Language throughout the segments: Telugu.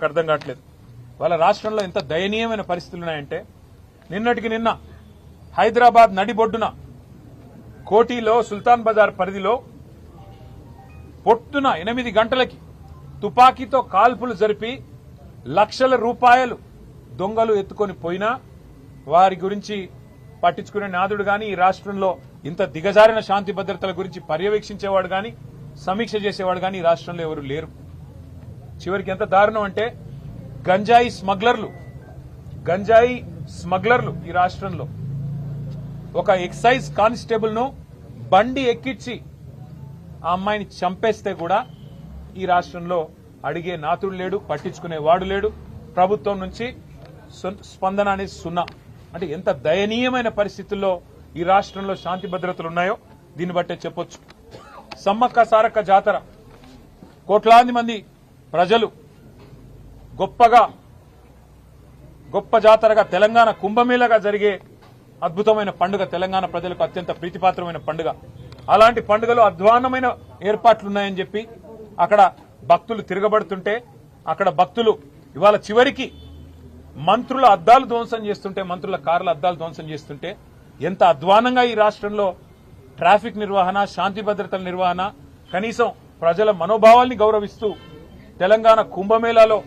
నాకు అర్థం కావట్లేదు. వాళ్ళ రాష్ట్రంలో ఎంత దయనీయమైన పరిస్థితులు ఉన్నాయంటే నిన్నటికి నిన్న హైదరాబాద్ నడిబొడ్డున కోటిలో సుల్తాన్ బజార్ పరిధిలో పొట్టున 8 గంటలకి తుపాకీతో కాల్పులు జరిపి లక్షల రూపాయలు దొంగలు ఎత్తుకొని పోయినా వారి గురించి పట్టించుకునే నాదుడు గాని ఈ రాష్ట్రంలో ఇంత దిగజారిన శాంతి భద్రతల గురించి పర్యవేక్షించేవాడు గాని సమీక్ష చేసేవాడు గాని ఈ రాష్ట్రంలో ఎవరు లేరు. చివరికి ఎంత దారుణం అంటే గంజాయి స్మగ్లర్లు ఈ రాష్ట్రంలో ఒక ఎక్సైజ్ కానిస్టేబుల్ ను బండి ఎక్కించి ఆ అమ్మాయిని చంపేస్తే కూడా ఈ రాష్ట్రంలో అడిగే నాతుడు లేడు, పట్టించుకునేవాడు లేడు. ప్రభుత్వం నుంచి స్పందన అనేది సున్నా. అంటే ఎంత దయనీయమైన పరిస్థితుల్లో ఈ రాష్ట్రంలో శాంతి భద్రతలు ఉన్నాయో దీన్ని బట్టే చెప్పొచ్చు. సమ్మక్క సారక్క జాతర కోట్లాది మంది ప్రజలు గొప్ప జాతరగా తెలంగాణ కుంభమేళగా జరిగే అద్భుతమైన పండుగ, తెలంగాణ ప్రజలకు అత్యంత ప్రీతిపాత్రమైన పండుగ. అలాంటి పండుగలో అధ్వాన్నమైన ఏర్పాట్లున్నాయని చెప్పి అక్కడ భక్తులు తిరగబడుతుంటే అక్కడ భక్తులు ఇవాళ చివరికి మంత్రుల అద్దాలు ధ్వంసం చేస్తుంటే, మంత్రుల కార్ల అద్దాలు ధ్వంసం చేస్తుంటే ఎంత అధ్వానంగా ఈ రాష్ట్రంలో ట్రాఫిక్ నిర్వహణ, శాంతి భద్రతల నిర్వహణ, కనీసం ప్రజల మనోభావాల్ని గౌరవిస్తూ తెలంగాణ కుంభమేళాలో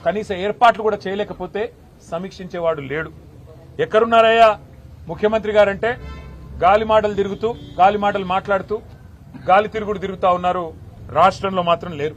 కనీస ఏర్పాట్లు కూడా చేయలేకపోతే సమీక్షించేవాడు లేడు. ఎక్కడున్నారయ్యా ముఖ్యమంత్రి గారంటే గాలి మాటలు మాట్లాడుతూ గాలి తిరుగుడు తిరుగుతా ఉన్నారు. రాష్ట్రంలో మాత్రం లేరు.